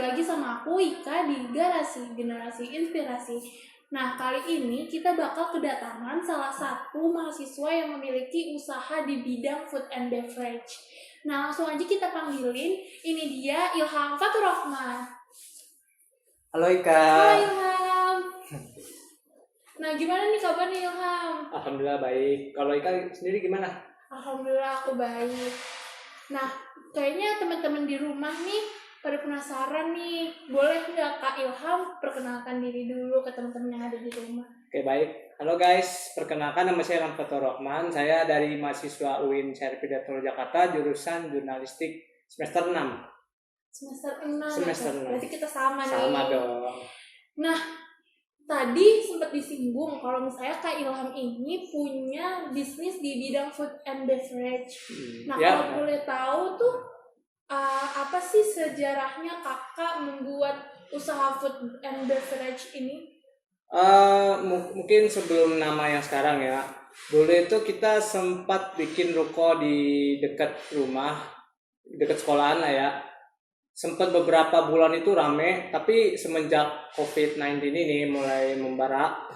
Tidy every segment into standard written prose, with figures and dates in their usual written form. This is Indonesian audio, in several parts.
lagi sama aku Ika di Generasi Inspirasi. Nah, kali ini kita bakal kedatangan salah satu mahasiswa yang memiliki usaha di bidang food and beverage. Nah, langsung aja kita panggilin. Ini dia Ilham Fatur Rahman. Halo Ika. Halo Ilham. Nah, gimana nih kabarnya Ilham? Alhamdulillah baik. Kalau Ika sendiri gimana? Alhamdulillah aku baik. Nah, kayaknya teman-teman di rumah nih pada penasaran nih, boleh nggak Kak Ilham perkenalkan diri dulu ke teman-teman yang ada di rumah? Oke, baik. Halo guys, perkenalkan nama saya Ilham Fatur Rahman. Saya dari mahasiswa UIN Syarif Hidayatullah Jakarta, jurusan jurnalistik semester 6. Semester 6. Semester 6. Berarti kita sama nih. Sama dong. Nah, tadi sempat disinggung kalau misalnya Kak Ilham ini punya bisnis di bidang food and beverage. Nah, ya. Kalau boleh tahu tuh apa sih sejarahnya kakak membuat usaha food and beverage ini? Mungkin sebelum nama yang sekarang ya. Dulu itu kita sempat bikin ruko di dekat rumah, dekat sekolahan lah ya. Sempat beberapa bulan itu rame, tapi semenjak COVID-19 ini mulai membara,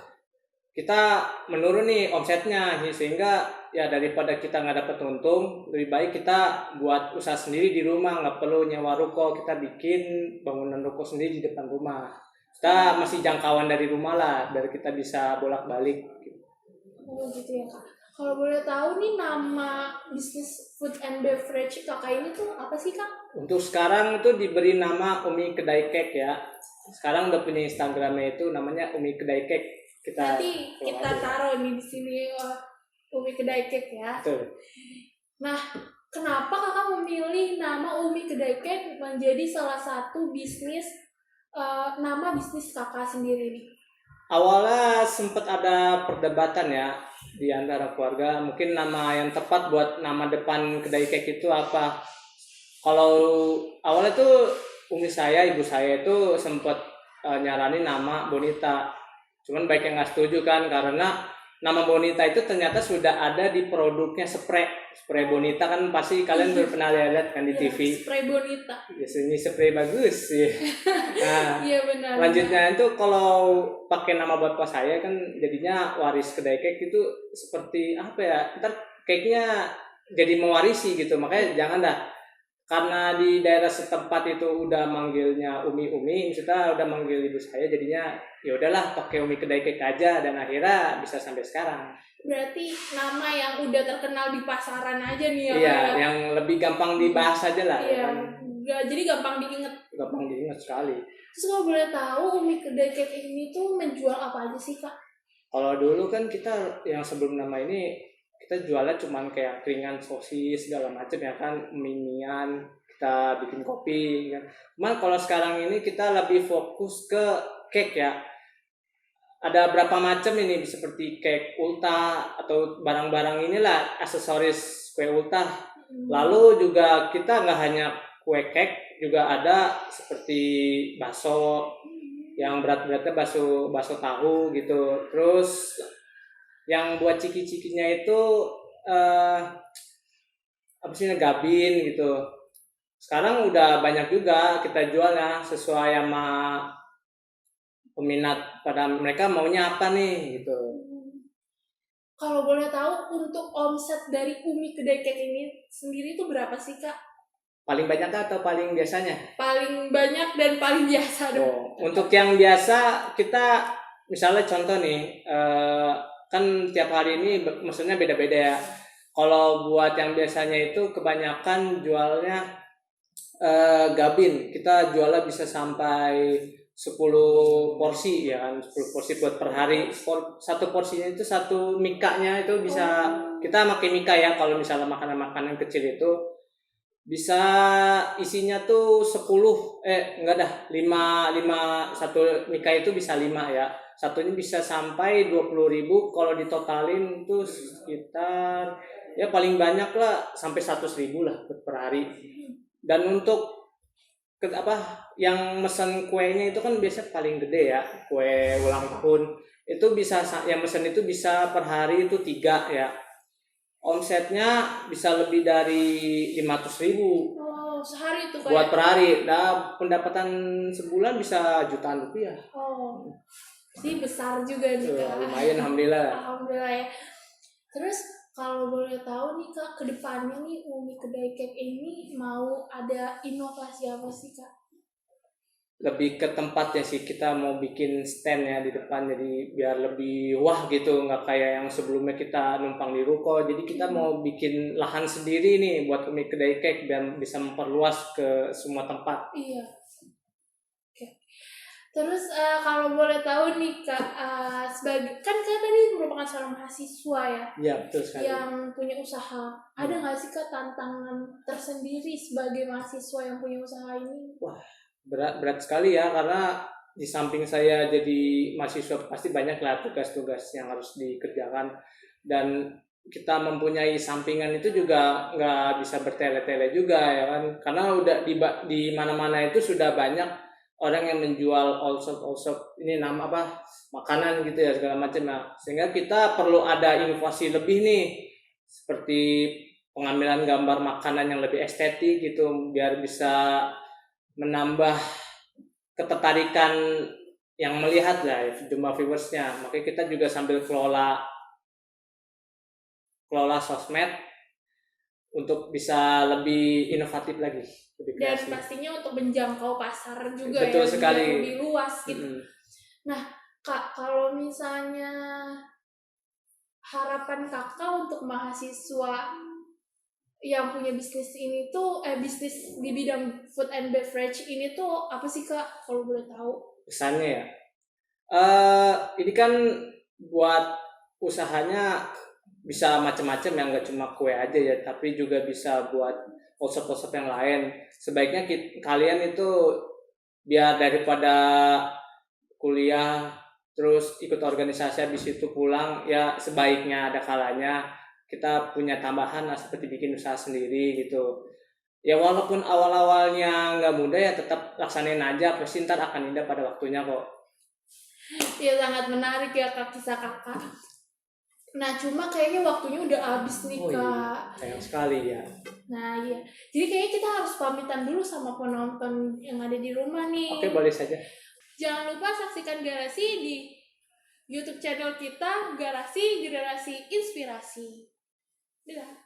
kita menurun nih omsetnya, sehingga ya daripada kita nggak dapat untung, lebih baik kita buat usaha sendiri di rumah, nggak perlu nyewa ruko, kita bikin bangunan ruko sendiri di depan rumah. Kita masih jangkauan dari rumah lah, biar kita bisa bolak-balik. Oh gitu ya Kak. Kalau boleh tahu nih nama bisnis food and beverage kakak ini tuh apa sih Kak? Untuk sekarang itu diberi nama Umi Kedai Cake ya. Sekarang udah punya Instagramnya itu namanya Umi Kedai Cake. Nanti kita taruh nih di sini Umi Kedai Cake ya. Betul. Nah, kenapa kakak memilih nama Umi Kedai Cake menjadi salah satu bisnis nama bisnis kakak sendiri nih? Awalnya sempat ada perdebatan ya di antara keluarga, mungkin nama yang tepat buat nama depan kedai cake itu apa. Kalau awalnya tuh umi saya, ibu saya itu sempat nyaranin nama Bonita, cuman baik yang nggak setuju kan, karena nama Bonita itu ternyata sudah ada di produknya spray Bonita, kan pasti kalian udah pernah lihat kan di TV. Spray Bonita. Yes, ini spray bagus ya. Nah, iya benar. Lanjutnya itu kalau pakai nama bapak saya kan jadinya waris kedai cake itu seperti apa ya? Ntar cake-nya jadi mewarisi gitu. Makanya jangan dah. Karena di daerah setempat itu udah manggilnya Umi, maksudnya udah manggil ibu saya, jadinya ya udahlah pakai Umi Kedai Cake aja, dan akhirnya bisa sampai sekarang. Berarti nama yang udah terkenal di pasaran aja nih ya. Iya, yang lebih gampang dibahas aja lah. Iya. Kan? Jadi gampang diingat. Gampang diingat sekali. Terus kalau boleh tahu Umi Kedai Cake ini tuh menjual apa aja sih Kak? Kalau dulu kan kita yang sebelum nama ini kita jualnya cuman kayak keringan, sosis segala macam ya kan, mie-mian, kita bikin kopi kan. Cuman kalau sekarang ini kita lebih fokus ke cake ya. Ada berapa macam ini, seperti cake ulta atau barang-barang inilah aksesoris kue ulta. Lalu juga kita nggak hanya kue cake, juga ada seperti bakso yang berat-beratnya bakso tahu gitu. Terus yang buat ciki-cikinya itu apa sih, gabin gitu. Sekarang udah banyak juga kita jual ya, sesuai sama peminat, pada mereka maunya apa nih gitu. Kalau boleh tahu untuk omset dari Umi Kedai Cake ini sendiri itu berapa sih Kak? Paling banyak atau paling biasanya? Paling banyak dan paling biasa dong. Untuk yang biasa kita misalnya contoh nih, kan tiap hari ini maksudnya beda-beda ya. Kalau buat yang biasanya itu kebanyakan jualnya gabin. Kita jualnya bisa sampai 10 porsi ya kan, 10 porsi buat per hari. Satu porsinya itu satu mikanya itu bisa kita pakai mika ya. Kalau misalnya makanan-makanan kecil itu bisa isinya tuh 5 satu mika itu bisa 5 ya. Satunya bisa sampai 20.000, kalau ditotalin itu sekitar ya paling banyak lah sampai 100.000 lah per hari. Dan untuk yang mesen kuenya itu kan biasa paling gede ya, kue ulang tahun itu bisa, yang mesen itu bisa per hari itu 3 ya. Omsetnya bisa lebih dari 500.000. sehari tuh buat kayak. per hari. Nah, pendapatan sebulan bisa jutaan rupiah. Oh, sih besar juga nih Kak. Lumayan, alhamdulillah. Alhamdulillah ya. Terus kalau boleh tahu nih Kak, kedepannya nih Umi Kedai Cake ini mau ada inovasi apa sih Kak? Lebih ke tempatnya sih, kita mau bikin stand ya di depan, jadi biar lebih wah gitu, nggak kayak yang sebelumnya kita numpang di ruko. Jadi kita mau bikin lahan sendiri nih buat Umi Kedai Cake biar bisa memperluas ke semua tempat. Iya. Oke. Terus kalau boleh tahu nih Kak, sebagai kan Kak tadi merupakan seorang mahasiswa ya, Iya, betul sekali. yang punya usaha. Ada nggak sih Kak tantangan tersendiri sebagai mahasiswa yang punya usaha ini? Wah, berat sekali ya, karena di samping saya jadi mahasiswa pasti banyak lah tugas-tugas yang harus dikerjakan, dan kita mempunyai sampingan itu juga nggak bisa bertele-tele juga ya kan, karena udah di mana-mana itu sudah banyak orang yang menjual all shop ini nama apa makanan gitu ya segala macam ya, sehingga kita perlu ada inovasi lebih nih, seperti pengambilan gambar makanan yang lebih estetik gitu biar bisa menambah ketertarikan yang melihat lah ya, jumlah viewersnya. Makanya kita juga sambil kelola sosmed untuk bisa lebih inovatif lagi, lebih Dan kreatif. pastinya untuk menjangkau pasar juga Betul ya, sekali. biar lebih luas gitu. Nah Kak, kalau misalnya harapan Kakak untuk mahasiswa yang punya bisnis ini tuh, bisnis di bidang food and beverage ini tuh apa sih Kak, kalau boleh tahu? Pesannya ya, ini kan buat usahanya bisa macam-macam ya, nggak cuma kue aja ya, tapi juga bisa buat konsep-konsep yang lain. Sebaiknya kalian itu biar daripada kuliah terus ikut organisasi habis itu pulang, ya sebaiknya ada kalanya kita punya tambahan lah, seperti bikin usaha sendiri gitu. Ya walaupun awal-awalnya nggak mudah ya tetap laksanain aja, pasti ntar akan indah pada waktunya kok. Ya sangat menarik ya Kak, kisah Kakak. Nah cuma kayaknya waktunya udah habis nih Kak. Iya, sayang sekali ya. Nah iya, jadi kayaknya kita harus pamitan dulu sama penonton yang ada di rumah nih. Oke, boleh saja. Jangan lupa saksikan Garasi di YouTube channel kita, Garasi Generasi Inspirasi. Dadah.